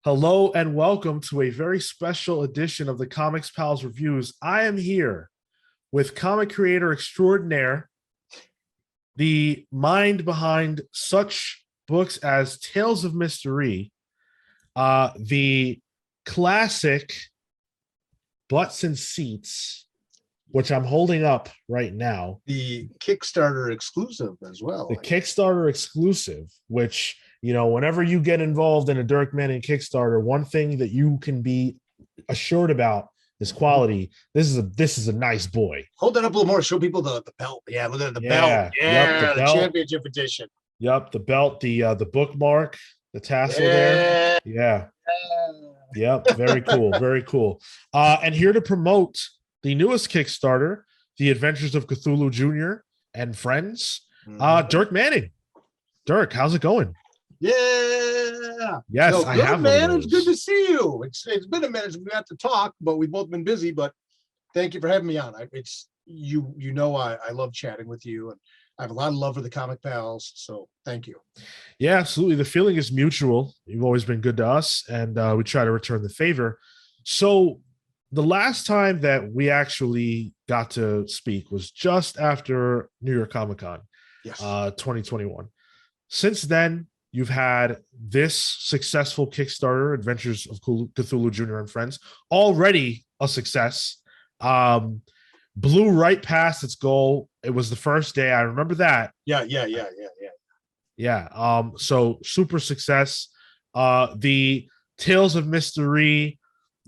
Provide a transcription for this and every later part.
Hello and welcome to a very special edition of the Comics Pals Reviews. I am here with comic creator extraordinaire, the mind behind such books as Tales of Mystery, the classic Butts and Seats, which I'm holding up right now. The Kickstarter exclusive as well. The Kickstarter exclusive, which, whenever you get involved in a Dirk Manning Kickstarter, one thing that you can be assured about is quality. This is a nice boy. Hold that up a little more. Show people the belt. Yeah, look at the belt. Yeah, the championship edition. Yep, the belt, the bookmark, the tassel there. Yeah. Yep, very cool, very cool. And here to promote the newest Kickstarter, The Adventures of Cthulhu Jr. and Friends, Dirk Manning. Dirk, how's it going? Yeah. Yes, so, I have. Man, it's good to see you. It's been a minute since we got to talk, but we've both been busy. But thank you for having me on. I love chatting with you, and I have a lot of love for the Comic Pals. So thank you. Yeah, absolutely. The feeling is mutual. You've always been good to us, and we try to return the favor. So the last time that we actually got to speak was just after New York Comic Con, yes, 2021. Since then, you've had this successful Kickstarter, Adventures of Cthulhu Jr. and Friends, already a success. Blew right past its goal. It was the first day. I remember that. Yeah. So super success. The Tales of Mystery,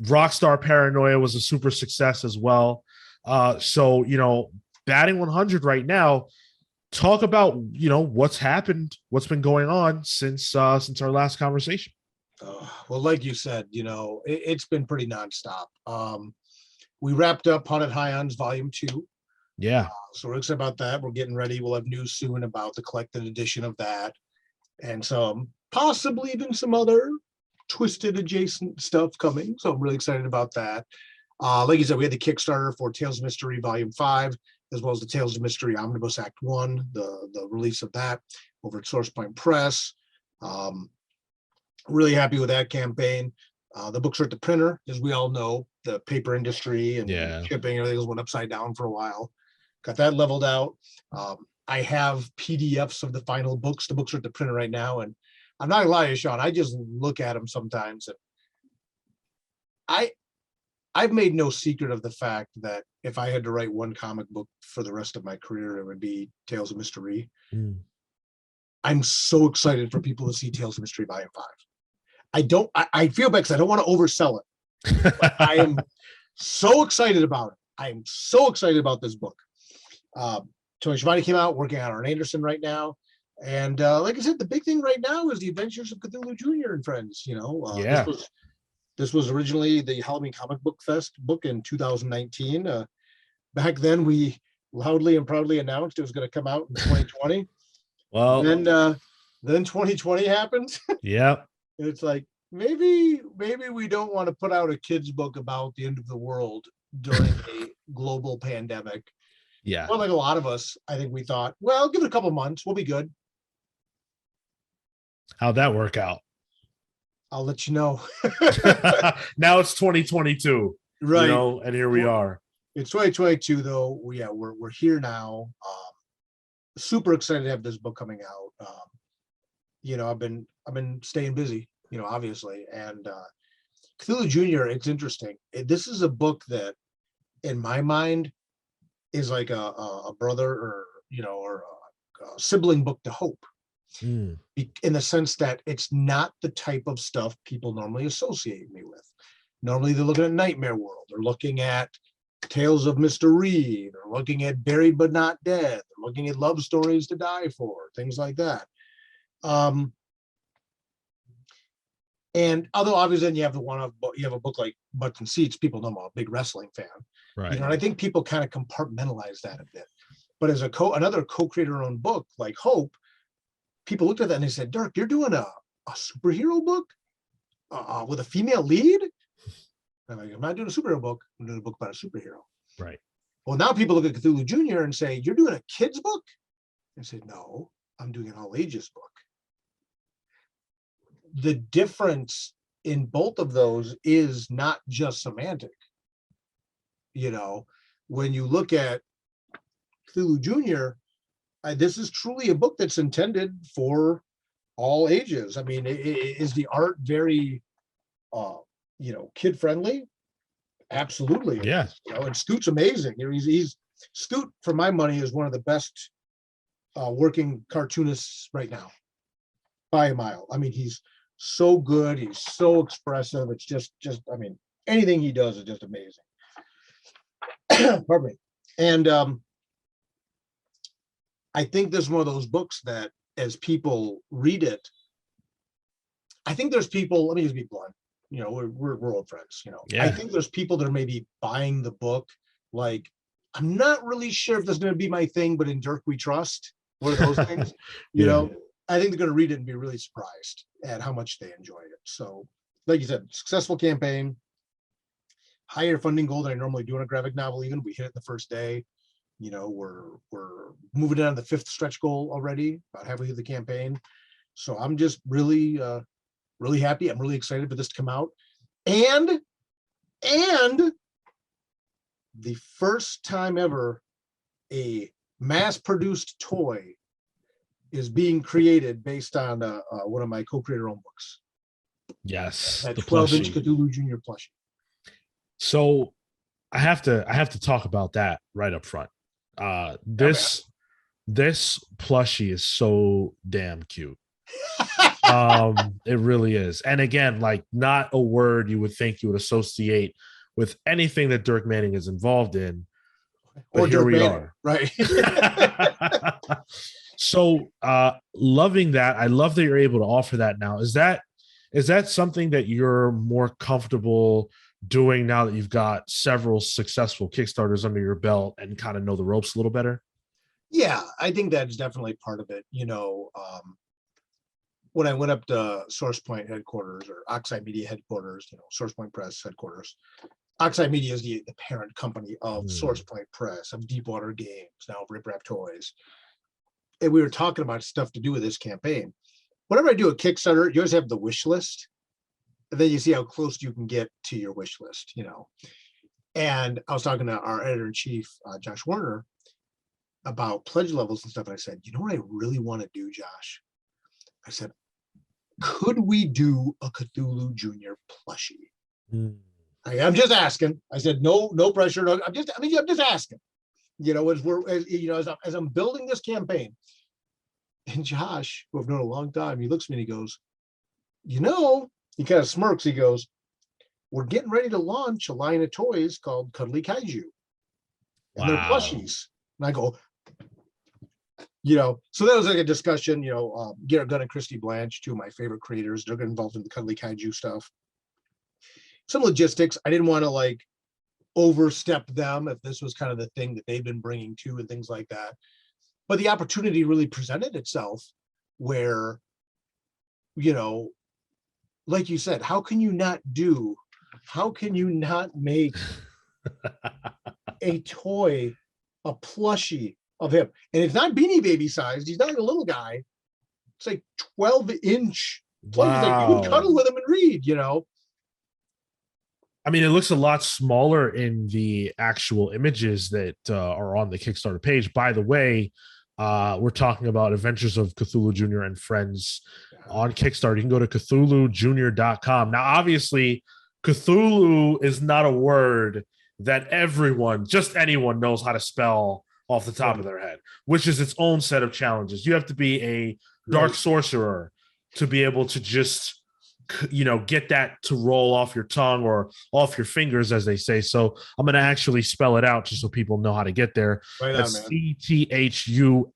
Rockstar Paranoia was a super success as well. So batting 100 right now. Talk about what's happened, what's been going on since our last conversation. Well, like you said, it's been pretty nonstop. We wrapped up Haunted Highlands Volume 2. Yeah. So we're excited about that. We're getting ready. We'll have news soon about the collected edition of that, and some possibly even some other twisted adjacent stuff coming. So I'm really excited about that. Like you said, we had the Kickstarter for Tales of Mystery Volume 5, as well as the Tales of Mystery Omnibus Act 1, the release of that over at Source Point Press. Really happy with that campaign. The books are at the printer, as we all know. The paper industry and shipping, everything went upside down for a while. Got that leveled out. I have PDFs of the final books. The books are at the printer right now, and I'm not gonna lie to you, Sean, I just look at them sometimes, and I've made no secret of the fact that if I had to write one comic book for the rest of my career, it would be Tales of Mystery. I'm so excited for people to see Tales of Mystery Volume 5. I feel bad because I don't want to oversell it. But I am so excited about it. I am so excited about this book. Tony Schiavone came out, working on Arn Anderson right now. And like I said, the big thing right now is The Adventures of Cthulhu Jr. and Friends. This was originally the Halloween Comic Book Fest book in 2019. Back then, we loudly and proudly announced it was going to come out in 2020. Well, then 2020 happened. Yeah. It's like, maybe we don't want to put out a kid's book about the end of the world during a global pandemic. Yeah. Well, like a lot of us, I think we thought, well, give it a couple months, we'll be good. How'd that work out? I'll let you know. Now it's 2022, right? And here we are. It's 2022, though. We're here now. Super excited to have this book coming out. I've been staying busy, obviously. And Cthulhu Jr., it's interesting. This is a book that, in my mind, is like a brother or a sibling book to Hope. In the sense that it's not the type of stuff people normally associate me with. Normally they're looking at Nightmare World, they're looking at Tales of Mystery, they're looking at Buried But Not Dead, they're looking at Love Stories to Die For, things like that. And although obviously then you have a book like Butts and Seats, people know I'm a big wrestling fan, right? And I think people kind of compartmentalize that a bit. But as another co-creator owned book like Hope, people looked at that and they said, Dirk, you're doing a superhero book with a female lead? I'm like, I'm not doing a superhero book. I'm doing a book about a superhero. Right. Well, now people look at Cthulhu Jr. and say, you're doing a kid's book? I said, no, I'm doing an all ages book. The difference in both of those is not just semantic. When you look at Cthulhu Jr., this is truly a book that's intended for all ages. I mean, is the art very, kid friendly? Absolutely. Yeah. And Scoot's amazing. Scoot, for my money, is one of the best working cartoonists right now by a mile. I mean, he's so good. He's so expressive. It's just, I mean, anything he does is just amazing. Pardon me. And I think this is one of those books that as people read it, I think there's people, let me just be blunt, we're old friends, Yeah. I think there's people that are maybe buying the book, like, I'm not really sure if this is going to be my thing, but in Dirk we trust, one of those things, I think they're going to read it and be really surprised at how much they enjoy it. So like you said, successful campaign, higher funding goal than I normally do in a graphic novel. Even we hit it the first day. We're moving down to the 5th stretch goal already, about halfway through the campaign. So I'm just really, really happy. I'm really excited for this to come out. And the first time ever a mass-produced toy is being created based on one of my co-creator own books. Yes, that the 12-inch plushie. Cthulhu Jr. plushie. So I have to talk about that right up front. This plushie is so damn cute. It really is. And again, like, not a word you would think you would associate with anything that Dirk Manning is involved in. But or here Dirk we Manning, are. right? So loving that. I love that you're able to offer that now. Is that something that you're more comfortable doing now that you've got several successful Kickstarters under your belt and kind of know the ropes a little better? Yeah, I think that's definitely part of it. When I went up to Source Point headquarters, or Oxide Media headquarters, Source Point Press headquarters. Oxide Media is the parent company of Source Point Press, of Deepwater Games, now of Rip Rap Toys. And we were talking about stuff to do with this campaign. Whenever I do a Kickstarter, you always have the wish list. And then you see how close you can get to your wish list, And I was talking to our editor-in-chief, Josh Werner, about pledge levels and stuff. And I said, you know what I really want to do, Josh? I said, could we do a Cthulhu Jr. plushie? I'm just asking. I said, no pressure. No, I'm just asking. As I'm building this campaign. And Josh, who I've known a long time, he looks at me and he goes, he kind of smirks. He goes, we're getting ready to launch a line of toys called Cuddly Kaiju. And they're plushies. And I go, so that was like a discussion, Garrett Gunn and Christy Blanche, two of my favorite creators. They're getting involved in the Cuddly Kaiju stuff. Some logistics. I didn't want to overstep them if this was kind of the thing that they've been bringing to and things like that. But the opportunity really presented itself where, like you said, how can you not make a toy, a plushie of him? And it's not Beanie Baby sized. He's not a little guy. It's like 12-inch. Wow. Like you would cuddle with him and read, I mean, it looks a lot smaller in the actual images that are on the Kickstarter page. By the way, we're talking about Adventures of Cthulhu Jr. and Friends on Kickstarter. You can go to CthuluJr.com. Now, obviously, Cthulhu is not a word that anyone knows how to spell off the top of their head, which is its own set of challenges. You have to be a dark sorcerer to be able to just get that to roll off your tongue or off your fingers, as they say. So I'm going to actually spell it out just so people know how to get there. That's CTHULHU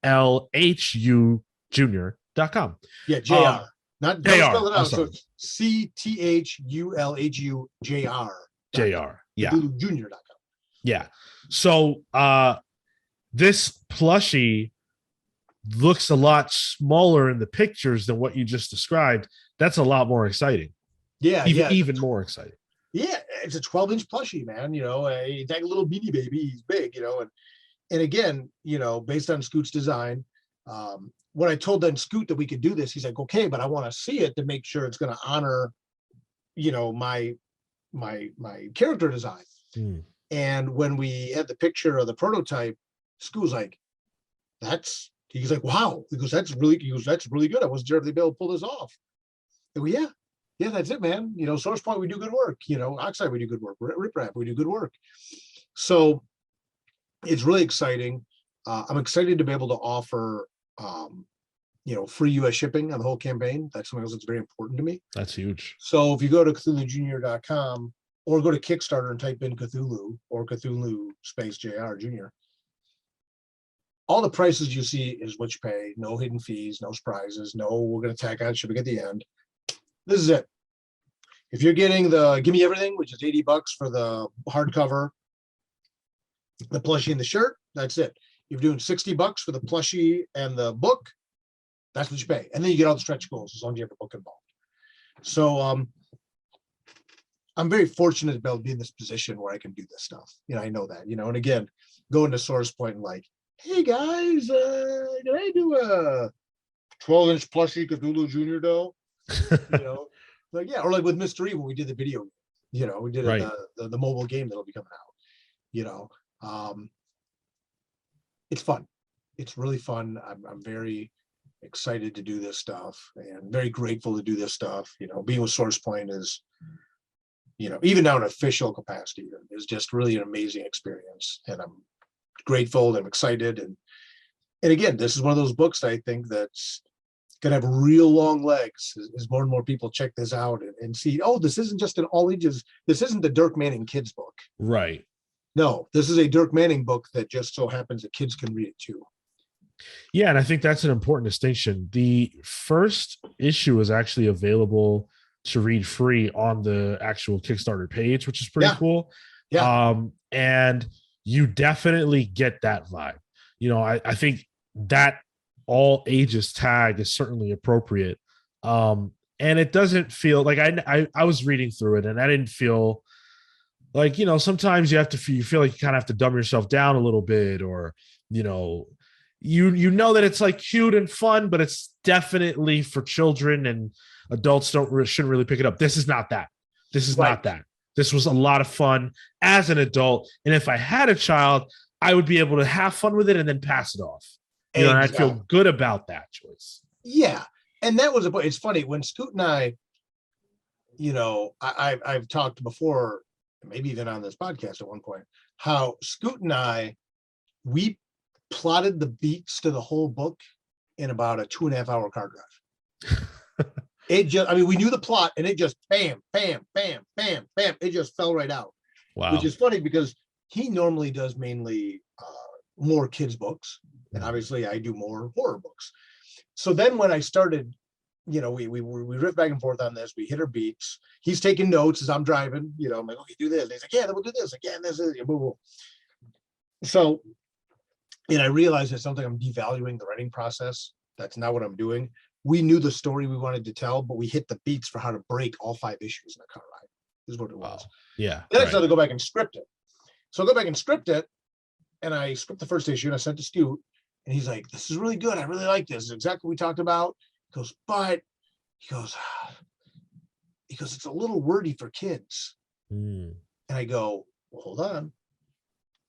Jr.com. Yeah, JR. Not don't JR. spell it out. So it's CTHULHU JR. JR. Yeah. Jr.com. Yeah. So this plushie looks a lot smaller in the pictures than what you just described. That's a lot more exciting. Yeah, even more exciting. Yeah, it's a 12-inch plushie, man. He's like a little Beanie Baby. He's big, and again, based on Scoot's design. When I told then Scoot that we could do this, he's like, okay, but I want to see it to make sure it's going to honor my character design. And when we had the picture of the prototype, Scoot's like, he's like, wow. He goes, that's really good. I wasn't sure if they'd be able to pull this off. I go, yeah, that's it, man. Source Point, we do good work. Oxide, we do good work. Rip Rap, we do good work. So it's really exciting. I'm excited to be able to offer, free US shipping on the whole campaign. That's something else that's very important to me. That's huge. So if you go to CthuluJr.com or go to Kickstarter and type in Cthulhu or Cthulhu space JR Jr., all the prices you see is what you pay. No hidden fees, no surprises. No, we're going to tack on shipping at the end. This is it. If you're getting the Gimme Everything, which is $80 for the hardcover, the plushie and the shirt, that's it. If you're doing $60 for the plushie and the book, that's what you pay. And then you get all the stretch goals as long as you have a book involved. So I'm very fortunate to be able to be in this position where I can do this stuff. I know that, and again, going to Source Point and like, hey guys, can I do a 12-inch plushie Cthulhu Jr. dough? Like, yeah, or like with Mr. E when we did the video, we did right. the mobile game that'll be coming out. It's fun. It's really fun. I'm very excited to do this stuff and very grateful to do this stuff. Being with Source Point is, even now in official capacity, is just really an amazing experience. And I'm grateful and I'm excited. And again, this is one of those books that I think that's going to have real long legs as more and more people check this out and see, oh, this isn't just an all ages. This isn't the Dirk Manning kids book. Right. No, this is a Dirk Manning book that just so happens that kids can read it too. Yeah, and I think that's an important distinction. The first issue is actually available to read free on the actual Kickstarter page, which is pretty cool. Yeah. And you definitely get that vibe. I think that all ages tag is certainly appropriate. And it doesn't feel like I was reading through it and I didn't feel like, sometimes you feel like you kind of have to dumb yourself down a little bit, or, you know that it's like cute and fun, but it's definitely for children, and adults shouldn't really pick it up. This is not that. This is not that. This was a lot of fun as an adult. And if I had a child, I would be able to have fun with it and then pass it off. And I feel good about that choice. Yeah. And that was it's funny when Scoot and I, I've talked before, maybe even on this podcast at one point, how Scoot and I, we plotted the beats to the whole book in about a 2.5-hour car drive. We knew the plot and it just bam, bam, bam, bam, bam. It just fell right out. Wow. Which is funny because he normally does mainly more kids books. And obviously I do more horror books. So then when I started, we riff back and forth on this, we hit our beats. He's taking notes as I'm driving, I'm like, okay, do this. And he's like, yeah, then we'll do this. Again, this is so, and I realized it's something I'm devaluing the writing process. That's not what I'm doing. We knew the story we wanted to tell, but we hit the beats for how to break all 5 issues in a car ride. This is what it was. Yeah. Then I started to go back and script it. So I go back and script it, and I script the first issue and I sent to Scoot, and he's like, this is really good. I really like this. It's exactly what we talked about. He goes, it's a little wordy for kids. And I go, well, hold on.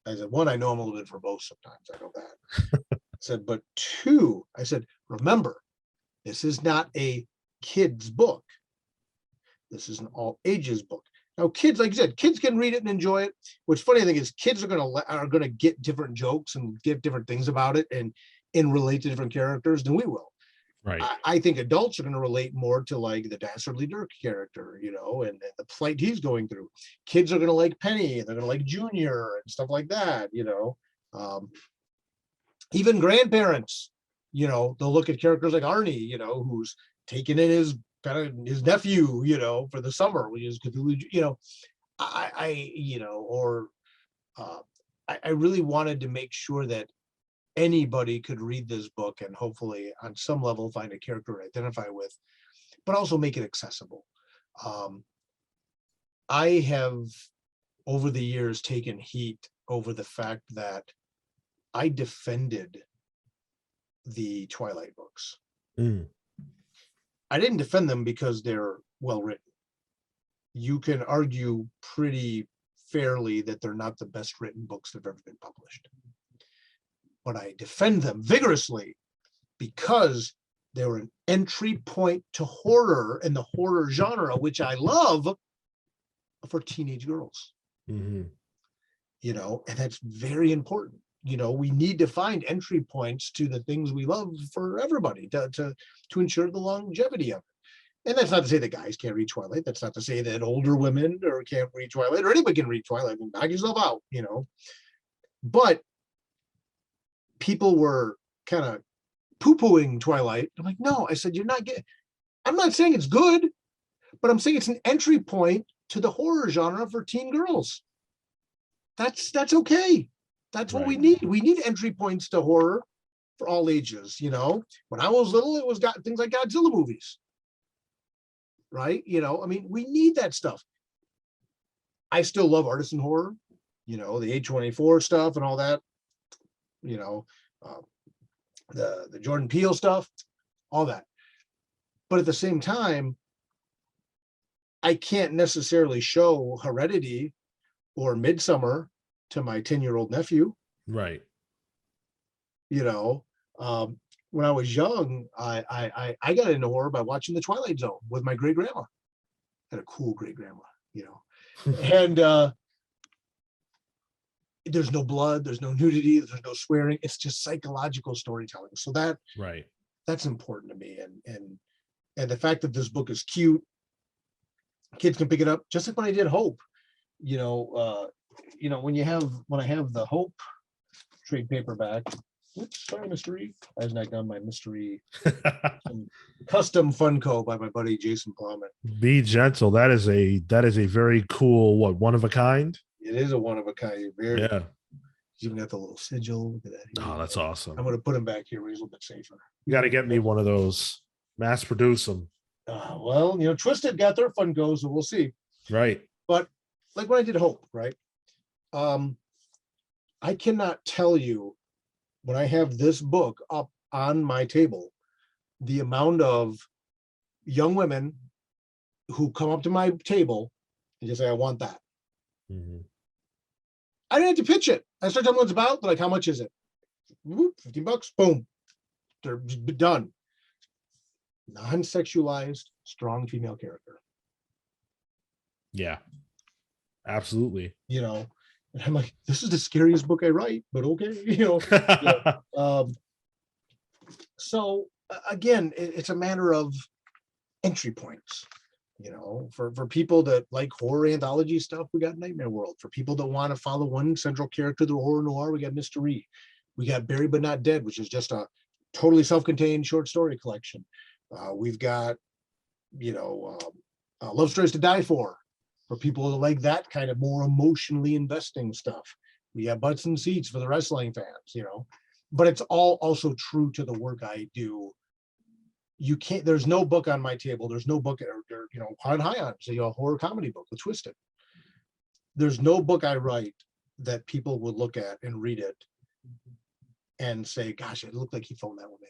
I said, one, I know I'm a little bit verbose sometimes. I know that. I said, but 2, I said, remember, this is not a kid's book. This is an all ages book. Now, kids, like you said, kids can read it and enjoy it. What's funny, I think, is kids are gonna get different jokes and get different things about it and relate to different characters than we will. Right. I think adults are going to relate more to like the Dastardly Dirk character, and the plight he's going through. Kids are going to like Penny, and they're going to like Junior and stuff like that. Even grandparents, they'll look at characters like Arnie, who's taking in his nephew, for the summer, which is Cthulhu. I really wanted to make sure that anybody could read this book and hopefully on some level find a character to identify with, but also make it accessible. I have over the years taken heat over the fact that I defended the Twilight books. I didn't defend them because they're well written. you can argue pretty fairly that they're not the best written books that have ever been published. But I defend them vigorously because they were an entry point to horror and the horror genre, which I love, for teenage girls. Mm-hmm. You know, and that's very important. You know, we need to find entry points to the things we love for everybody to ensure the longevity of it. And that's not to say that guys can't read Twilight. That's not to say that older women or can't read Twilight, or anybody can read Twilight. I mean, knock yourself out, you know. But people were kind of poo-pooing Twilight. I'm like, no, I said, you're not getting, I'm not saying it's good, but I'm saying it's an entry point to the horror genre for teen girls. That's okay. That's what we need. We need entry points to horror for all ages. You know, when I was little, it was got things like Godzilla movies, right? You know, I mean, we need that stuff. I still love artisan horror, you know, the A24 stuff and all that, you know, the Jordan Peele stuff, all that. But at the same time, I can't necessarily show Heredity or Midsummer to my 10-year-old nephew. Right. You know, when I was young, I got into horror by watching The Twilight Zone with my great grandma. Had a cool great grandma, you know, and there's no blood, there's no nudity, there's no swearing. It's just psychological storytelling. So that's important to me. And the fact that this book is cute, kids can pick it up, just like when I did Hope. You know, when I have the Hope trade paperback. Oops, sorry, mystery. I have not done my mystery custom Funko by my buddy Jason Plowman. Be gentle. That is a very cool, one of a kind. It is a one of a kind. Very, yeah. He's even got the little sigil. Look at that. Oh, that's awesome. I'm going to put him back here where he's a little bit safer. You got to get me one of those. Mass produce them. Well, you know, Twisted got their Funko, so we'll see. Right. But like when I did Hope, right? I cannot tell you, when I have this book up on my table, the amount of young women who come up to my table and just say, I want that. Mm-hmm. I didn't have to pitch it. I start telling them what it's about. They're like, how much is it? Whoop, $15. Boom. They're done. Non-sexualized, strong female character. Yeah, absolutely. You know, and I'm like, this is the scariest book I write, but okay. You know, so again, it's a matter of entry points. You know, for people that like horror anthology stuff, we got Nightmare World. For people that want to follow one central character, the horror noir, we got Mystery. We got Buried But Not Dead, which is just a totally self-contained short story collection. We've got, you know, Love Stories to Die For people that like that kind of more emotionally investing stuff. We have Butts and Seats for the wrestling fans, you know, but it's all also true to the work I do. You can't, there's no book on my table. There's no book, or you know, on High On, so, you know, a horror comedy book with Twisted. There's no book I write that people would look at and read it and say, gosh, it looked like he phoned that one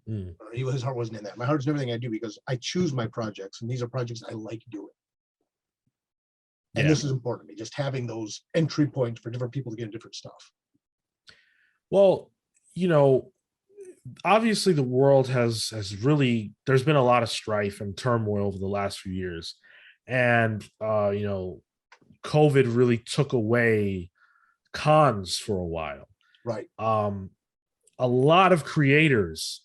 in. Or his heart wasn't in that. My heart's in everything I do because I choose my projects, and these are projects I like doing. And this is important to me, just having those entry points for different people to get different stuff. Well, you know, obviously the world has really, there's been a lot of strife and turmoil over the last few years. And, you know, COVID really took away cons for a while. Right. A lot of creators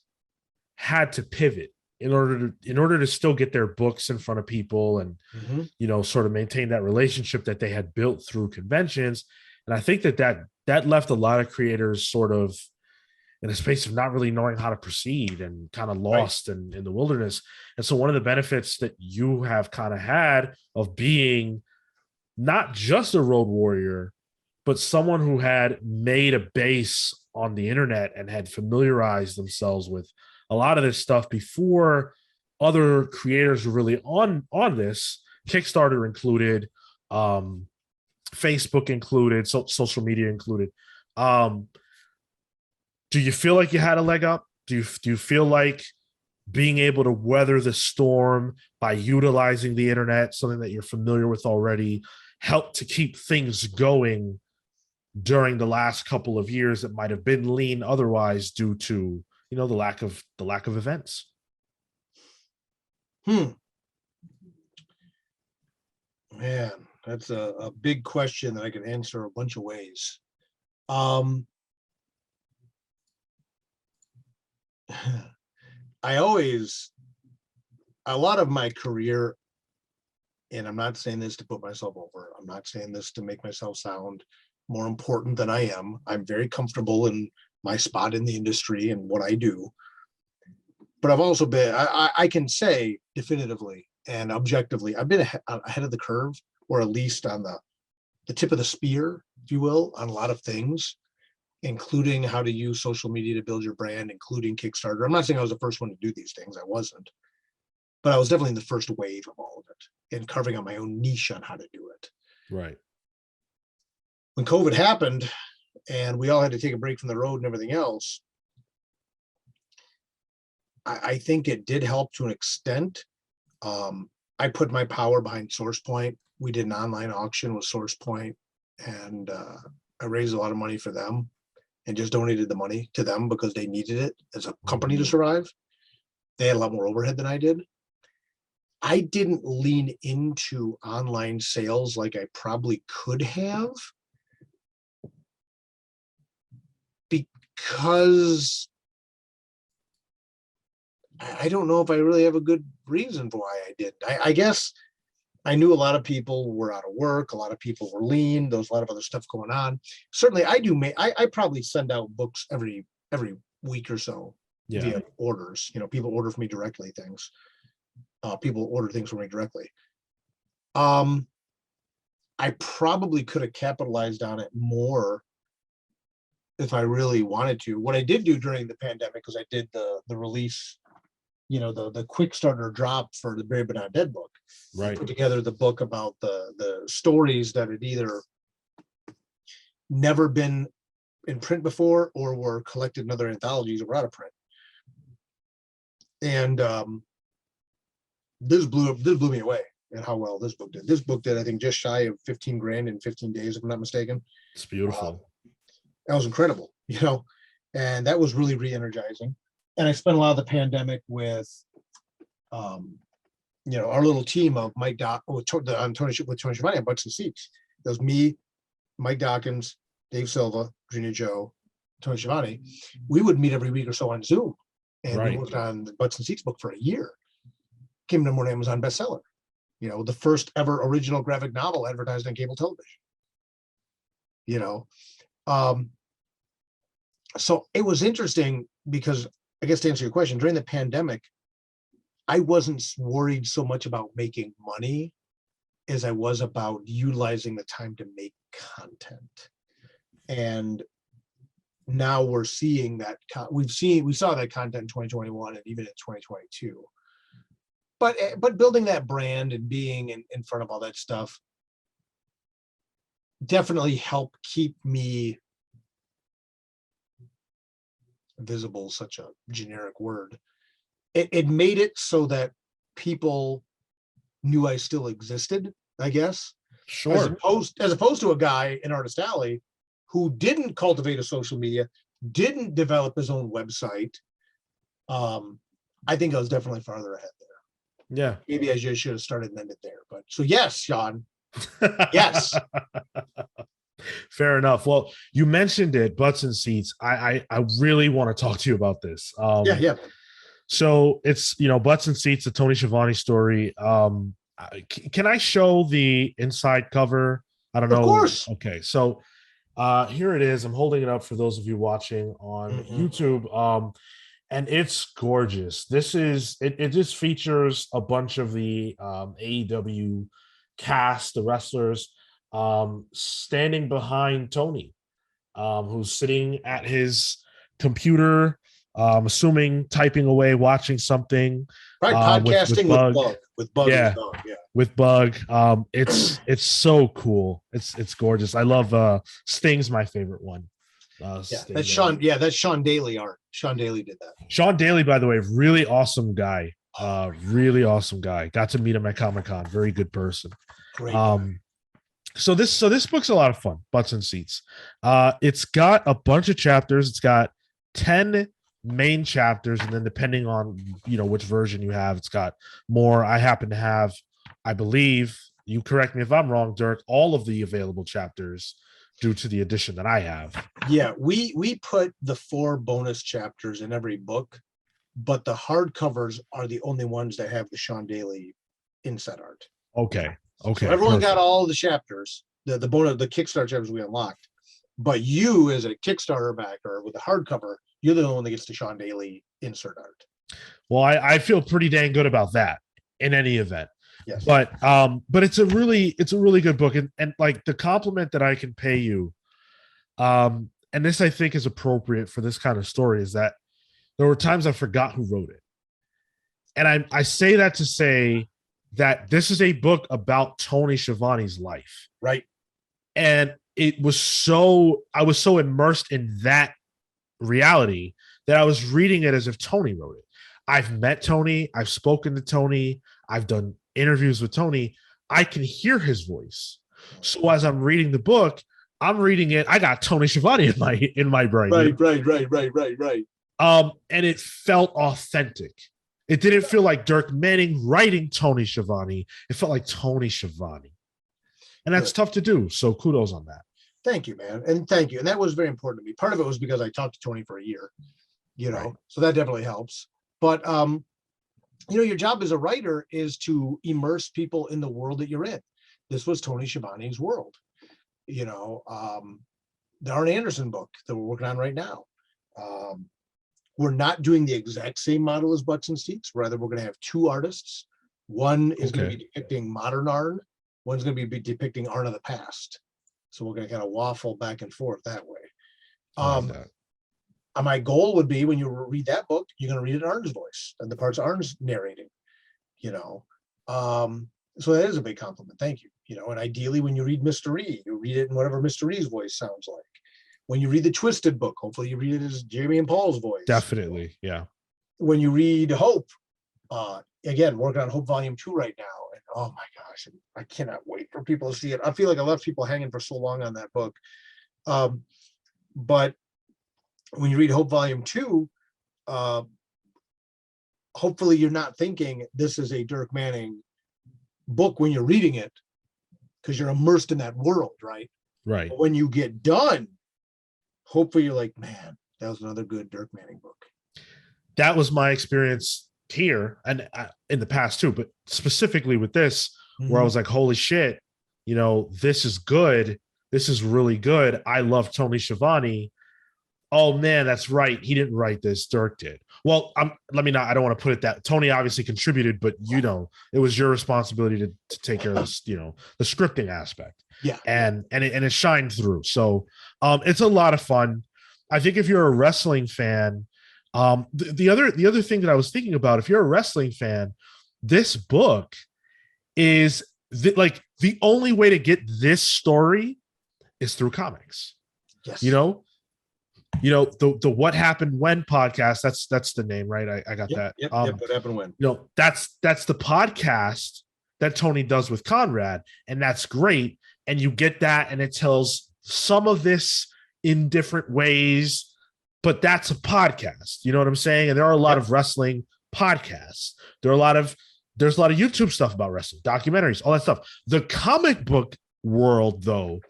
had to pivot in order to still get their books in front of people and, you know, sort of maintain that relationship that they had built through conventions. And I think that left a lot of creators sort of in a space of not really knowing how to proceed and kind of lost in the wilderness. And so one of the benefits that you have kind of had of being not just a road warrior, but someone who had made a base on the internet and had familiarized themselves with a lot of this stuff before other creators were really on this, Kickstarter included, Facebook included, social media included. Do you feel like you had a leg up? Do you feel like being able to weather the storm by utilizing the internet, something that you're familiar with already, helped to keep things going during the last couple of years that might have been lean otherwise due to, you know, the lack of events. Man, that's a big question that I can answer a bunch of ways. A lot of my career, and I'm not saying this to put myself over, I'm not saying this to make myself sound more important than I am. I'm very comfortable in my spot in the industry and what I do. But I've also been, I can say definitively and objectively, I've been ahead of the curve, or at least on the tip of the spear, if you will, on a lot of things, including how to use social media to build your brand, including Kickstarter. I'm not saying I was the first one to do these things. I wasn't. But I was definitely in the first wave of all of it and carving out my own niche on how to do it. Right. When COVID happened and we all had to take a break from the road and everything else, I think it did help to an extent. I put my power behind SourcePoint. We did an online auction with SourcePoint, and I raised a lot of money for them and just donated the money to them because they needed it as a company to survive. They had a lot more overhead than I did. I didn't lean into online sales like I probably could have, because I don't know if I really have a good reason for why I did. I guess I knew a lot of people were out of work. A lot of people were lean. There was a lot of other stuff going on. Certainly I do. I probably send out books every week or so via orders. You know, people order for me directly things. People order things for me directly. I probably could have capitalized on it more if I really wanted to. What I did do during the pandemic was I did the release, you know, the Quickstarter drop for the Brave But Not Dead book. Right. Put together the book about the stories that had either never been in print before or were collected in other anthologies or were out of print. And this blew me away at how well this book did. This book did, I think, just shy of 15 grand in 15 days, if I'm not mistaken. It's beautiful. That was incredible, you know, and that was really re-energizing. And I spent a lot of the pandemic with, you know, our little team of Mike with Tony Schiavone on Butts and Seats. It was me, Mike Dawkins, Dave Silva, Virginia Joe, Tony Schiavone. We would meet every week or so on Zoom, and we worked on the Butts and Seats book for a year. Came to an Amazon bestseller. You know, the first ever original graphic novel advertised on cable television. You know, so it was interesting because, I guess to answer your question, during the pandemic, I wasn't worried so much about making money as I was about utilizing the time to make content. And now we're seeing that we saw that content in 2021 and even in 2022. But building that brand and being in front of all that stuff definitely helped keep me visible, such a generic word. It made it so that people knew I still existed, I guess. Sure. As opposed to a guy in Artist Alley who didn't cultivate a social media, didn't develop his own website. I think I was definitely farther ahead there. Yeah. Maybe I just should have started and ended there. But so yes, Sean. Yes. Fair enough. Well, you mentioned it, Butts and Seats. I really want to talk to you about this. Yeah. So it's, you know, Butts and Seats, the Tony Schiavone story. Can I show the inside cover? I don't know. Of course. Okay. So here it is. I'm holding it up for those of you watching on YouTube. And it's gorgeous. This is, it just features a bunch of the AEW cast, the wrestlers, standing behind Tony, who's sitting at his computer, assuming typing away, watching something. Right, podcasting with Bug. Yeah, with Bug. It's so cool. It's gorgeous. I love Sting's my favorite one. Yeah, that's Sean. Yeah, that's Sean Daly art. Sean Daly did that. Sean Daly, by the way, really awesome guy. Really awesome guy. Got to meet him at Comic-Con. Very good person. Great guy. So this book's a lot of fun. Butts and Seats. It's got a bunch of chapters. It's got 10 main chapters, and then depending on which version you have, it's got more. I happen to have, I believe, you correct me if I'm wrong, Dirk, all of the available chapters due to the edition that I have. Yeah, we put the 4 bonus chapters in every book, but the hardcovers are the only ones that have the Sean Daly inset art. Okay. So everyone got all the chapters, the bonus, the Kickstarter chapters we unlocked, but you as a Kickstarter backer with the hardcover, you're the only one that gets the Sean Daly insert art. Well, I feel pretty dang good about that in any event. Yes. But it's a really good book, and like the compliment that I can pay you, and this I think is appropriate for this kind of story, is that there were times I forgot who wrote it. And I say that to say that this is a book about Tony Schiavone's life. Right. And I was so immersed in that reality that I was reading it as if Tony wrote it. I've met Tony. I've spoken to Tony. I've done interviews with Tony. I can hear his voice. So as I'm reading the book, I'm reading it. I got Tony Schiavone in my brain. Right. And it felt authentic. It didn't feel like Dirk Manning writing Tony Schiavone. It felt like Tony Schiavone. And that's tough to do. So kudos on that. Thank you, man. And thank you. And that was very important to me. Part of it was because I talked to Tony for a year, right. So that definitely helps. But, your job as a writer is to immerse people in the world that you're in. This was Tony Schiavone's world. The Arn Anderson book that we're working on right now. We're not doing the exact same model as Butts and Seats. Rather, we're going to have 2 artists. One is going to be depicting modern Arn. One's going to be depicting Arn of the past. So we're going to kind of waffle back and forth that way. My goal would be when you read that book, you're going to read it in Arn's voice and the parts Arn's narrating. So that is a big compliment. Thank you. And ideally, when you read Mr. E, you read it in whatever Mr. E's voice sounds like. When you read the Twisted book, hopefully you read it as Jamie and Paul's voice. Definitely, yeah. When you read Hope, again, working on Hope Volume 2 right now, and oh my gosh, I cannot wait for people to see it. I feel like I left people hanging for so long on that book. But when you read Hope Volume 2, hopefully you're not thinking this is a Dirk Manning book when you're reading it, because you're immersed in that world, right? Right. But when you get done, hopefully you're like, man, that was another good Dirk Manning book. That was my experience here and in the past too, but specifically with this, where I was like, holy shit, this is good. This is really good. I love Tony Schiavone. Oh man, that's right. He didn't write this. Dirk did. Well, I don't want to put it that Tony obviously contributed, but it was your responsibility to take care of this, the scripting aspect. Yeah. And it shined through. So it's a lot of fun. I think if you're a wrestling fan, the other thing that I was thinking about, if you're a wrestling fan, this book is the only way to get this story is through comics. Yes. The What Happened When podcast, that's the name, right? I got that. Yep, What Happened When. That's the podcast that Tony does with Conrad, and that's great. And you get that, and it tells some of this in different ways, but that's a podcast. You know what I'm saying? And there are a lot of wrestling podcasts. There's a lot of YouTube stuff about wrestling, documentaries, all that stuff. The comic book world, though,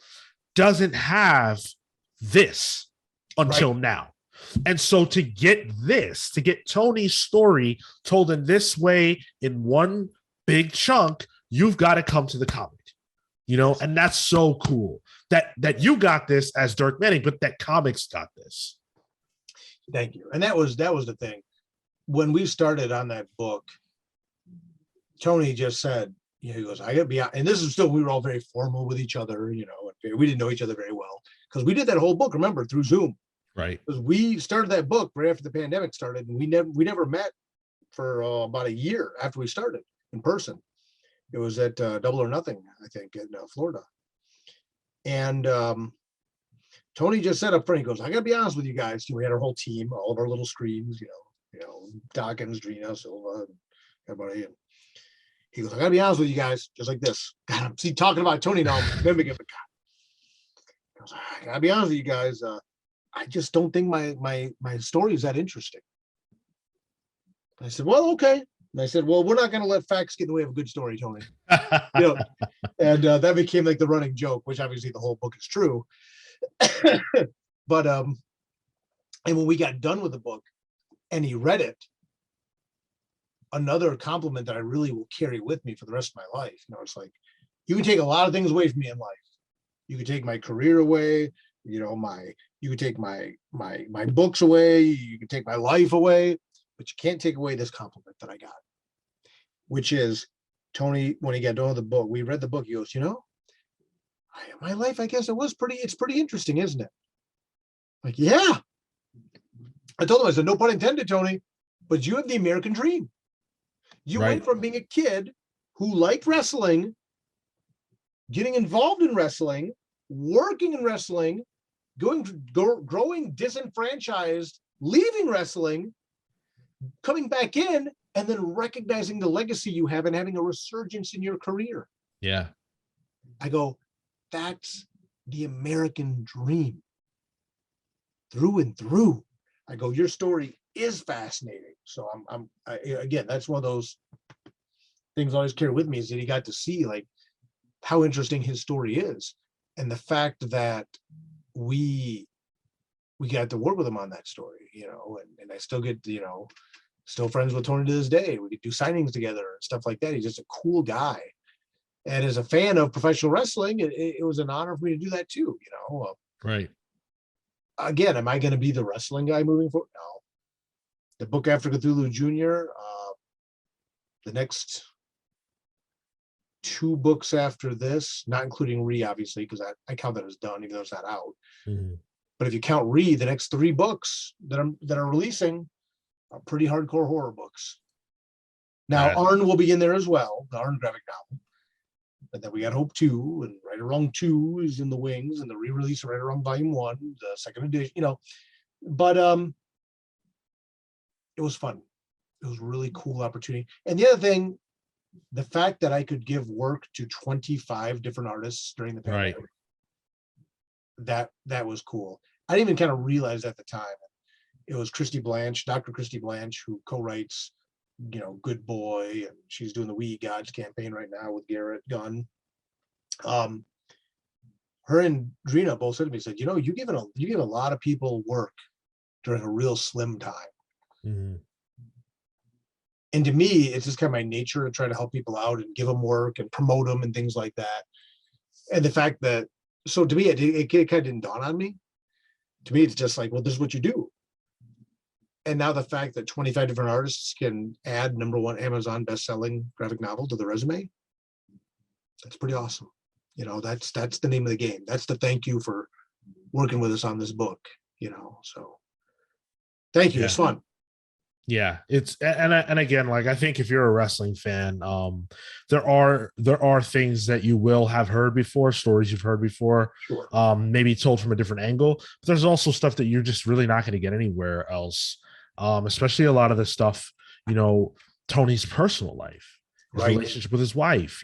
doesn't have this until now. And so to get Tony's story told in this way, in one big chunk, you've got to come to the comic, and that's so cool that you got this as Dirk Manning, but that comics got this. Thank you. And that was the thing. When we started on that book, Tony just said, he goes, I gotta be out. And this is still, we were all very formal with each other, and we didn't know each other very well because we did that whole book, remember, through Zoom. Right. Because we started that book right after the pandemic started, and we never met for about a year after we started in person. It was at Double or Nothing, I think, in Florida. And Tony just said up front, he goes, I gotta be honest with you guys. We had our whole team, all of our little screens, Dawkins, Drina, Silva, everybody. And he goes, I gotta be honest with you guys, just like this. God, I'm talking about Tony now, I'm mimicking the guy. He goes, I gotta be honest with you guys. I just don't think my story is that interesting. I said, well, okay. And I said, well, we're not going to let facts get in the way of a good story, Tony. And that became like the running joke, which obviously the whole book is true. But and when we got done with the book and he read it, another compliment that I really will carry with me for the rest of my life. It's like, you can take a lot of things away from me in life. You can take my career away, you can take my books away, you can take my life away, but you can't take away this compliment that I got, which is Tony, when he got done with the book, we read the book, he goes, my life, I guess it's pretty interesting, isn't it? Like, yeah. I told him, I said, no pun intended, Tony, but you have the American dream. You went from being a kid who liked wrestling, getting involved in wrestling, working in wrestling, growing disenfranchised, leaving wrestling, coming back in, and then recognizing the legacy you have and having a resurgence in your career. Yeah. I go, that's the American dream through and through. I go, your story is fascinating. So again, that's one of those things I always carry with me, is that he got to see like how interesting his story is. And the fact that we got to work with him on that story, and I still get, still friends with Tony to this day. We could do signings together and stuff like that. He's just a cool guy. And as a fan of professional wrestling, it was an honor for me to do that too, Right. Again, am I going to be the wrestling guy moving forward? No. The book after Cthulhu Jr., the next 2 books after this, not including Re, obviously, because I count that as done, even though it's not out. Mm-hmm. But if you count Re, the next 3 books that are releasing are pretty hardcore horror books. Now, Arn will be in there as well, the Arn graphic novel. But then we got Hope 2, and Right or Wrong 2 is in the wings, and the re-release of Right or Wrong Volume 1, the second edition, But it was fun. It was a really cool opportunity. And the other thing, the fact that I could give work to 25 different artists during the pandemic, that was cool. I didn't even kind of realize at the time. It was Christy Blanche, Dr. Christy Blanche, who co-writes, Good Boy, and she's doing the We Gods campaign right now with Garrett Gunn. Her and Drina both said to me, said, you give a lot of people work during a real slim time. Mm-hmm. And to me, it's just kind of my nature to try to help people out and give them work and promote them and things like that. And the fact that, so to me, it kind of didn't dawn on me. To me, it's just like, well, this is what you do. And now the fact that 25 different artists can add #1 Amazon best-selling graphic novel to the resume, that's pretty awesome. That's the name of the game. That's the thank you for working with us on this book, so thank you. Yeah. It's fun. Yeah, it's and again, like, I think if you're a wrestling fan, there are things that you will have heard before, stories you've heard before, sure. Maybe told from a different angle. But there's also stuff that you're just really not going to get anywhere else. Especially a lot of the stuff, Tony's personal life, his relationship with his wife,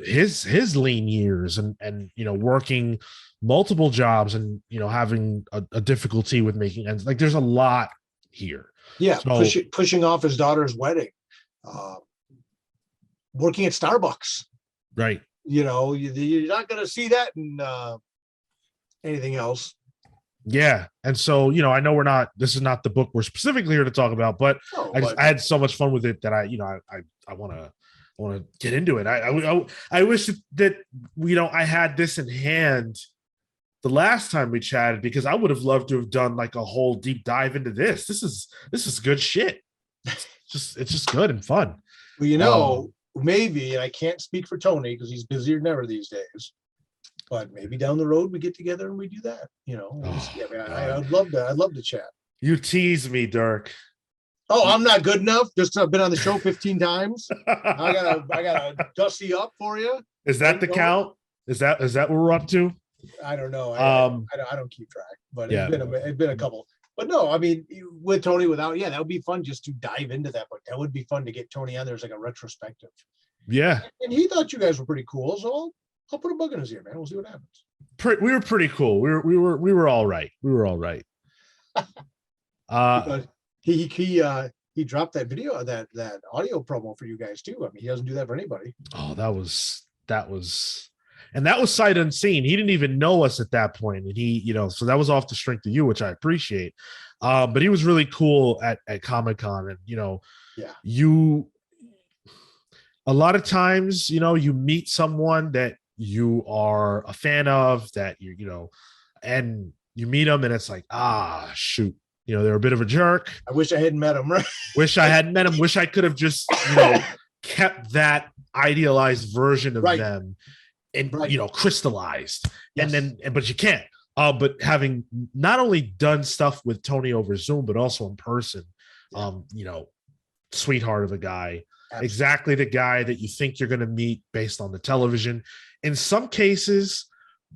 his lean years and working multiple jobs and having a difficulty with making ends. Like, there's a lot here. Yeah, so, pushing off his daughter's wedding, working at Starbucks. Right. You're not going to see that in anything else. Yeah. And so, I know this is not the book we're specifically here to talk about, but I had so much fun with it that I want to get into it. I wish that, I had this in hand the last time we chatted, because I would have loved to have done like a whole deep dive into this. This is good shit. It's just good and fun. Well, maybe, and I can't speak for Tony because he's busier than ever these days, but maybe down the road we get together and we do that. I'd love to chat. You tease me, Dirk. Oh, I'm not good enough. Just I've been on the show 15 times. I gotta dusty up for you. Is that the count? Is that what we're up to? I don't know. I don't keep track, but yeah. it's been a couple. But no, I mean, with Tony, that would be fun just to dive into that book. That would be fun to get Tony on there as like a retrospective. Yeah. And he thought you guys were pretty cool, so I'll put a bug in his ear, man. We'll see what happens. We were pretty cool. We were all right. We were all right. He dropped that video, that audio promo for you guys too. I mean, he doesn't do that for anybody. Oh, that was and that was sight unseen. He didn't even know us at that point. And he, so that was off the strength of you, which I appreciate. But he was really cool at Comic-Con. And, a lot of times, you meet someone that you are a fan of, that and you meet them and it's like, shoot, they're a bit of a jerk. I wish I hadn't met him, right? Wish I hadn't met him. Wish I could have just, kept that idealized version of them and, crystallized. Yes. But you can't. But having not only done stuff with Tony over Zoom, but also in person, sweetheart of a guy. Absolutely. Exactly the guy that you think you're going to meet based on the television. In some cases,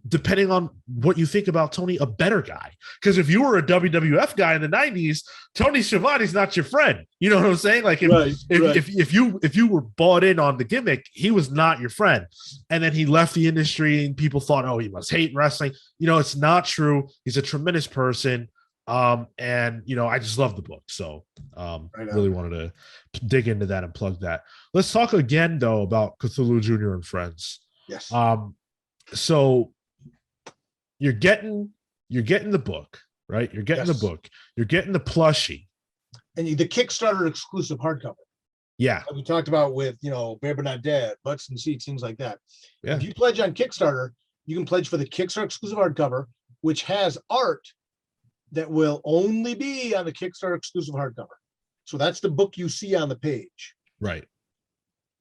depending on what you think about Tony, a better guy. Because if you were a WWF guy in the 90s, Tony Schiavone's not your friend. You know what I'm saying? Like if you were bought in on the gimmick, he was not your friend. And then he left the industry and people thought, oh, he must hate wrestling. It's not true. He's a tremendous person. And I just love the book. So really wanted to dig into that and plug that. Let's talk again though about Cthulhu Jr. and Friends. Yes. So you're getting the book, right? You're getting the book. You're getting the plushie. And the Kickstarter exclusive hardcover. Yeah. Like we talked about with, Bear But Not Dead, Butts and Seats, things like that. Yeah. If you pledge on Kickstarter, you can pledge for the Kickstarter exclusive hardcover, which has art that will only be on the Kickstarter exclusive hardcover. So that's the book you see on the page. Right.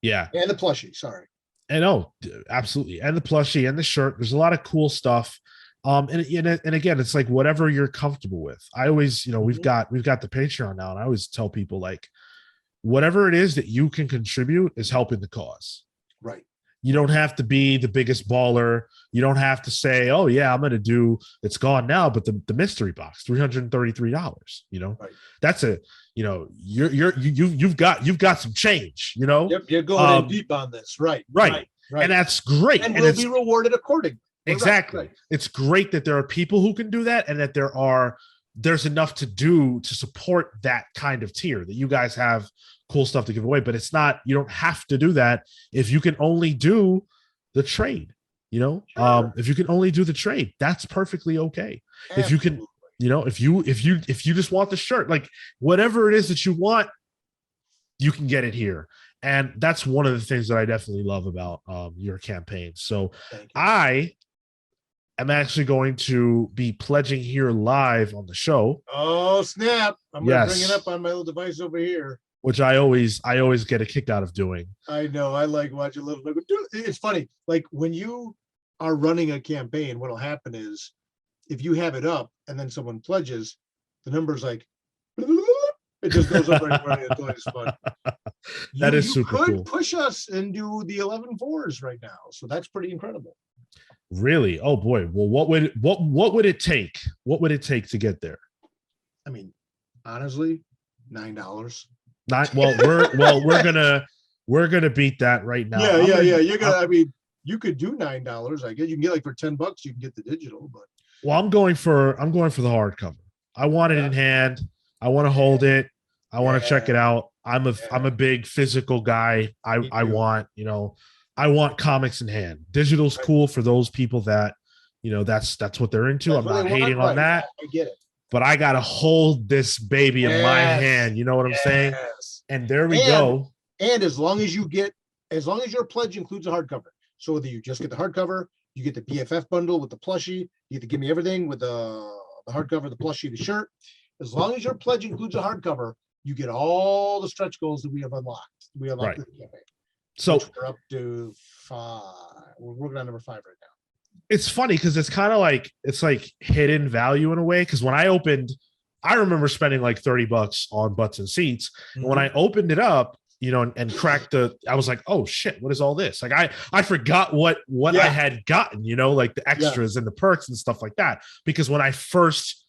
Yeah. And the plushie, sorry. And absolutely. And the plushie and the shirt. There's a lot of cool stuff. And again, it's like whatever you're comfortable with. I always, we've got the Patreon now, and I always tell people like whatever it is that you can contribute is helping the cause. Right. You don't have to be the biggest baller. You don't have to say, oh yeah, I'm going to do, it's gone now, but the mystery box, $333, right. That's you've got some change, Yep, you're going in deep on this. Right. And that's great. And we'll be rewarded accordingly. Exactly. Right. It's great that there are people who can do that, and that there's enough to do to support that kind of tier, that you guys have cool stuff to give away. But it's not, you don't have to do that if you can only do the trade, Sure. If you can only do the trade, that's perfectly okay. Absolutely. If you can, if you just want the shirt, like whatever it is that you want, you can get it here. And that's one of the things that I definitely love about your campaign. So I am actually going to be pledging here live on the show. Oh, snap. I'm going to bring it up on my little device over here. Which I always get a kick out of doing. I know. I like watching little. It's funny. Like when you are running a campaign, what'll happen is if you have it up and then someone pledges, the number's like, it just goes up everybody. It's fun. That is super cool. You could push us and do the 11 4s right now. So that's pretty incredible. Really? Oh boy. Well, what would it take? What would it take to get there? I mean, honestly, $9. We're gonna beat that right now. Yeah. You're gonna. I mean, you could do $9. I guess you can get like for $10. You can get the digital, but I'm going for the hardcover. I want it in hand. I want to hold it. I want to check it out. I'm a big physical guy. I want comics in hand. Digital's cool for those people that that's what they're into. I'm not hating on that. I get it. But I got to hold this baby in my hand. You know what I'm saying? And there we go. And as long as your pledge includes a hardcover. So whether you just get the hardcover, you get the BFF bundle with the plushie, you get to give me everything with the hardcover, the plushie, the shirt. As long as your pledge includes a hardcover, you get all the stretch goals that we have unlocked. We unlocked the campaign. So we're up to 5. We're working on number 5 right now. It's funny because it's kind of like hidden value in a way. Because when I opened, I remember spending like $30 on Butts and Seats. Mm-hmm. And when I opened it up, and cracked I was like, oh shit, what is all this? Like I forgot what I had gotten, like the extras and the perks and stuff like that. Because when I first,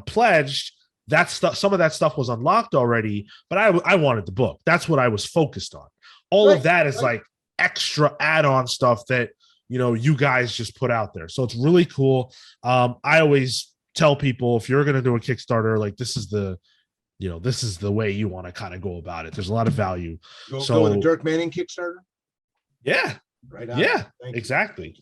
pledged, that stuff, some of that stuff was unlocked already, but I wanted the book. That's what I was focused on. All of that is like extra add-on stuff that, you guys just put out there. So it's really cool. I always tell people, if you're going to do a Kickstarter, like this is the way you want to kind of go about it. There's a lot of value. Go with the Dirk Manning Kickstarter. Yeah. Right on. Yeah, exactly.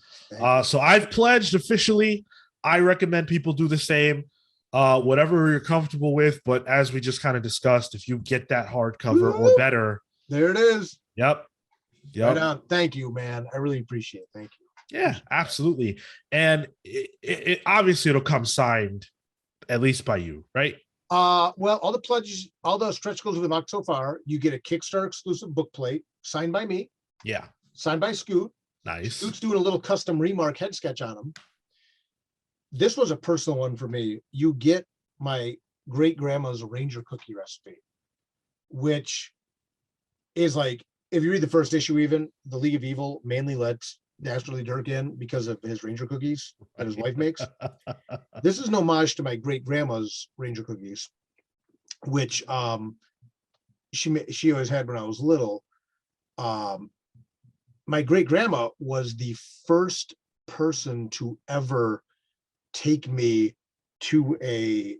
So I've pledged officially. I recommend people do the same, whatever you're comfortable with. But as we just kind of discussed, if you get that hardcover or better, there it is. Yep. Right on. Thank you, man. I really appreciate it. Thank you. Yeah, absolutely. And it obviously it'll come signed, at least by you, right? Well, all the pledges, all the stretch goals we've unlocked so far, you get a Kickstarter exclusive book plate signed by me. Yeah. Signed by Scoot. Nice. Scoot's doing a little custom remark head sketch on them. This was a personal one for me. You get my great grandma's Ranger cookie recipe, which is like, if you read the first issue, even the League of Evil mainly lets Dastardly Dirk in because of his Ranger cookies that his wife makes. This is an homage to my great grandma's Ranger cookies, which she always had when I was little. My great grandma was the first person to ever take me to a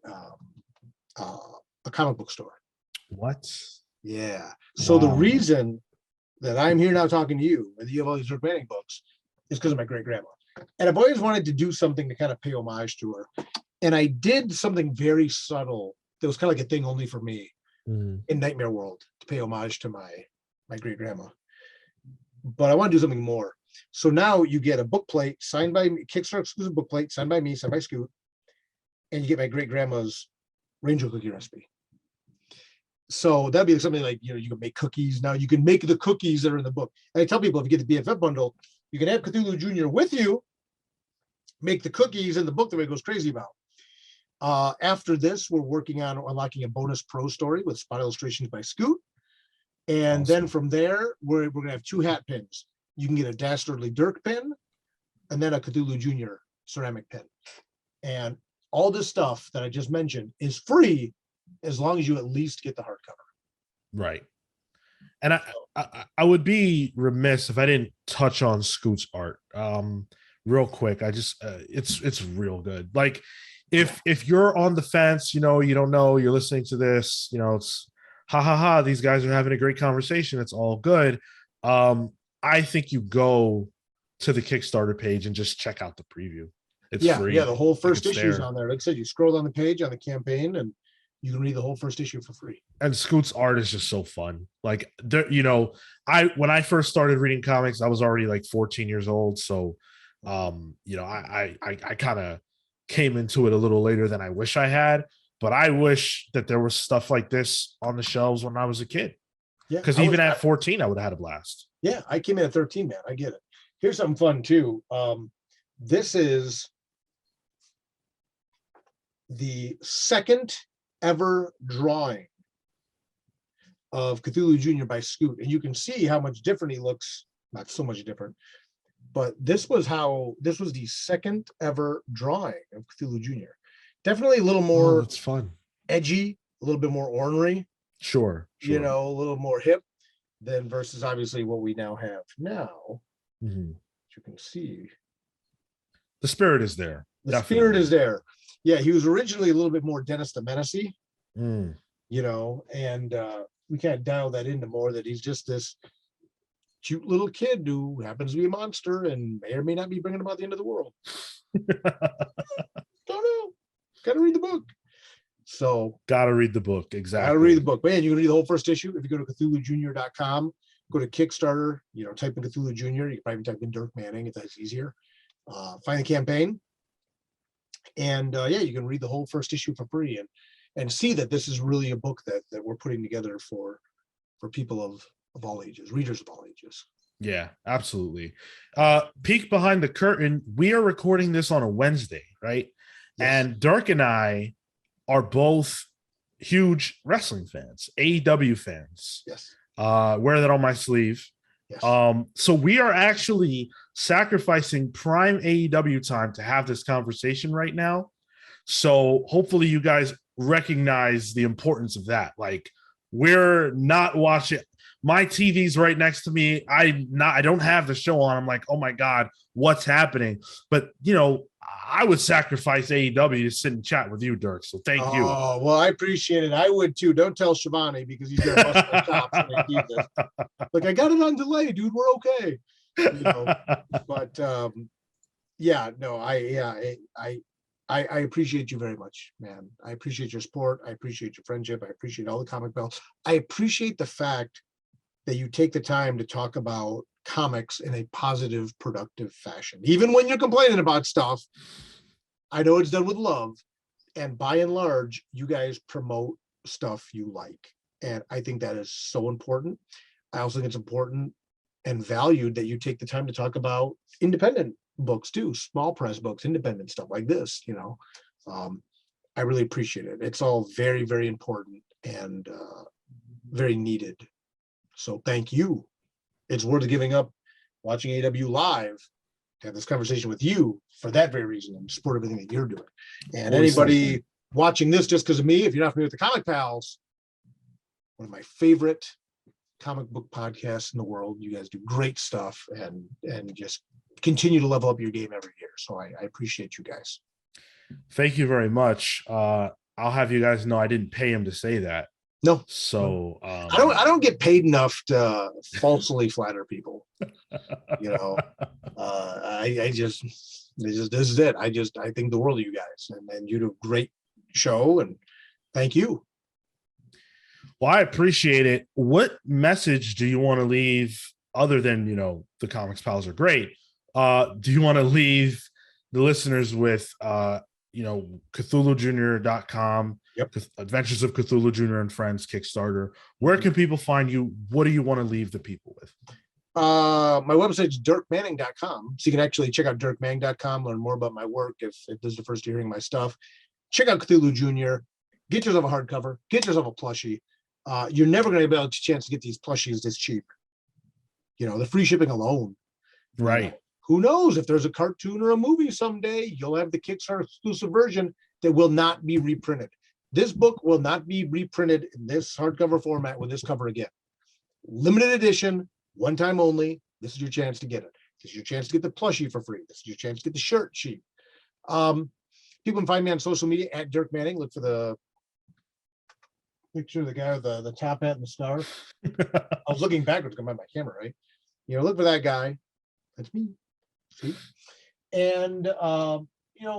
comic book store. What? Yeah. So the reason that I'm here now talking to you, and you have all these Dirk Manning books, is because of my great grandma. And I've always wanted to do something to kind of pay homage to her. And I did something very subtle that was kind of like a thing only for me in Nightmare World to pay homage to my great grandma. But I want to do something more. So now you get a book plate signed by me, Kickstarter exclusive book plate signed by me, signed by Scoot, and you get my great grandma's Ranger cookie recipe. So that'd be something like, you can make cookies. Now you can make the cookies that are in the book. And I tell people, if you get the BFF bundle, you can have Cthulhu Jr. with you, make the cookies in the book that it goes crazy about. After this, we're working on unlocking a bonus pro story with spot illustrations by Scoot. And then from there, we're going to have 2 hat pins. You can get a Dastardly Dirk pin and then a Cthulhu Jr. ceramic pin. And all this stuff that I just mentioned is free as long as you at least get the hardcover. Right. And I would be remiss if I didn't touch on Scoot's art real quick. I just it's real good. Like if you're on the fence, you don't know, you're listening to this, it's ha, these guys are having a great conversation, it's all good. I think you go to the Kickstarter page and just check out the preview. It's free. Yeah, the whole first issue is on there. Like I said, you scroll down the page on the campaign and you can read the whole first issue for free. And Scoot's art is just so fun. Like, when I first started reading comics, I was already like 14 years old. So, I kind of came into it a little later than I wish I had. But I wish that there was stuff like this on the shelves when I was a kid. Yeah, because even at 14, I would have had a blast. Yeah, I came in at 13, man. I get it. Here's something fun too. This is the second ever drawing of Cthulhu Jr. by Scoot, and you can see how much different he looks. Not so much different, but this was the second ever drawing of Cthulhu Jr. Definitely a little more it's fun, edgy, a little bit more ornery. Sure. A little more hip than versus obviously what we now have now. Mm-hmm. You can see the spirit is there. The spirit is there. Yeah, he was originally a little bit more Dennis the Menace-y, and we can't dial that into more that he's just this cute little kid who happens to be a monster and may or may not be bringing about the end of the world. Don't know. Gotta read the book. So gotta read the book. Exactly. Gotta read the book. Man, you can read the whole first issue. If you go to CthulhuJr.com, go to Kickstarter, type in Cthulhu Jr. You can probably type in Dirk Manning if that's easier. Find the campaign. And you can read the whole first issue for free and see that this is really a book that we're putting together for people of all ages, readers of all ages. Yeah, absolutely. Peek behind the curtain. We are recording this on a Wednesday, right? Yes. And Dirk and I are both huge wrestling fans, AEW fans. Yes. Wear that on my sleeve. Yes. So we are actually sacrificing prime AEW time to have this conversation right now. So hopefully you guys recognize the importance of that. Like, we're not watching. My TV's right next to me. I don't have the show on. I'm like, oh my God, what's happening? But I would sacrifice AEW to sit and chat with you, Dirk. So thank you. Oh, well, I appreciate it. I would too. Don't tell Schiavone because he's gonna bust my chops when I keep this. Like, I got it on delay, dude. We're okay. But yeah, no, I appreciate you very much, man. I appreciate your support. I appreciate your friendship. I appreciate all the comic bells. I appreciate the fact that you take the time to talk about comics in a positive, productive fashion. Even when you're complaining about stuff, I know it's done with love. And by and large, you guys promote stuff you like. And I think that is so important. I also think it's important and valued that you take the time to talk about independent books too, small press books, independent stuff like this. I really appreciate it. It's all very, very important and very needed. So thank you. It's worth giving up watching AW live to have this conversation with you for that very reason and support everything that you're doing. And anybody watching this just because of me, if you're not familiar with the Comic Pals, one of my favorite comic book podcasts in the world. You guys do great stuff and just continue to level up your game every year. So I appreciate you guys. Thank you very much. I'll have you guys know I didn't pay him to say that. No. So I don't get paid enough to falsely flatter people. I just this is it. I think the world of you guys and you do a great show and thank you. Well, I appreciate it. What message do you want to leave other than, the Comics Pals are great? Do you want to leave the listeners with, CthuluJr.com, yep. Adventures of Cthulhu Jr. and Friends Kickstarter? Where can people find you? What do you want to leave the people with? My website is dirkmanning.com. So you can actually check out dirkmanning.com, learn more about my work if this is the first you're hearing my stuff. Check out Cthulhu Jr. Get yourself a hardcover. Get yourself a plushie. You're never going to be able to chance to get these plushies this cheap. The free shipping alone. Right. Who knows if there's a cartoon or a movie someday, you'll have the Kickstarter exclusive version that will not be reprinted. This book will not be reprinted in this hardcover format with this cover again. Limited edition, one time only. This is your chance to get it. This is your chance to get the plushie for free. This is your chance to get the shirt cheap. People can find me on social media at Dirk Manning. Look for the picture of the guy with the top hat and the scarf. I was looking backwards to come on my camera, right? Look for that guy. That's me. See? And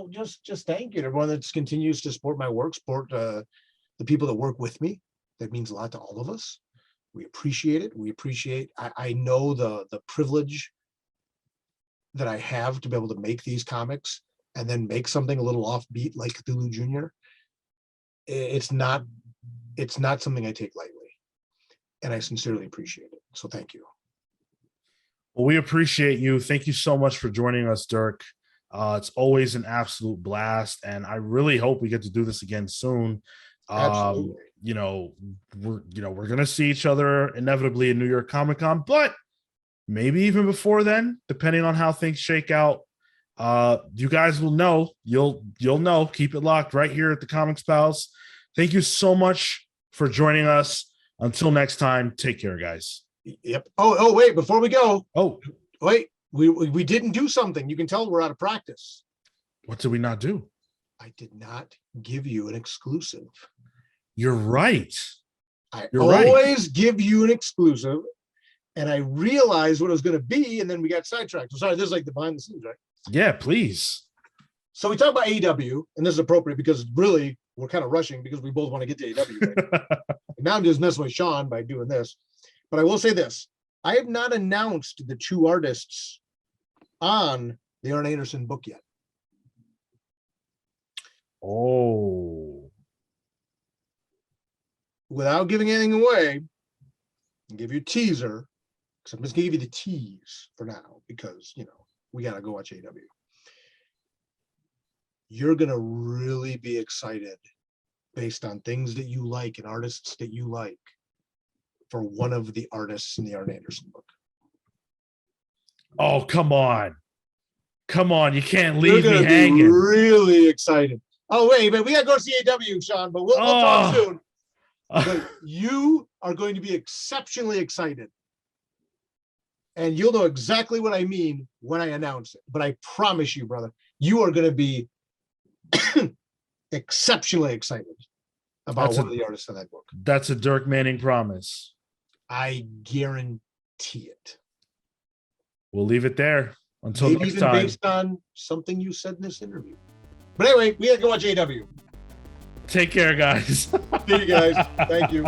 just thank you to everyone that continues to support my work, support the people that work with me. That means a lot to all of us. We appreciate it. I know the privilege that I have to be able to make these comics and then make something a little offbeat like Cthulhu Jr. It's not something I take lightly, and I sincerely appreciate it. So thank you. Well, we appreciate you. Thank you so much for joining us, Dirk. It's always an absolute blast, and I really hope we get to do this again soon. Absolutely. We're gonna see each other inevitably in New York Comic Con, but maybe even before then, depending on how things shake out. You guys will know. You'll know. Keep it locked right here at the Comics Pals. Thank you so much for joining us. Until next time, take care, guys. Yep. Oh, wait, before we go. Oh, wait, we didn't do something. You can tell we're out of practice. What did we not do? I did not give you an exclusive. You're right. You're always give you an exclusive, and I realized what it was going to be, and then we got sidetracked. So sorry, this is like the behind the scenes, right? Yeah, please. So we talk about AEW, and this is appropriate because really we're kind of rushing because we both want to get to AEW. Right? Now I'm just messing with Sean by doing this. But I will say this. I have not announced the two artists on the Arn Anderson book yet. Oh. Without giving anything away, I'll give you a teaser. Because I'm just going to give you the tease for now because, we got to go watch AEW. You're going to really be excited based on things that you like and artists that you like for one of the artists in the Art Anderson book. Oh, come on. Come on. You can't leave You're me gonna be hanging. really excited. Oh, wait, but we got to go see AW, Sean, but we'll talk soon. But you are going to be exceptionally excited. And you'll know exactly what I mean when I announce it. But I promise you, brother, you are going to be exceptionally excited about one of the artists in that book. That's a Dirk Manning promise. I guarantee it. We'll leave it there until Maybe next even time. based on something you said in this interview. But anyway, we had to go watch AW. Take care, guys. See you guys. Thank you.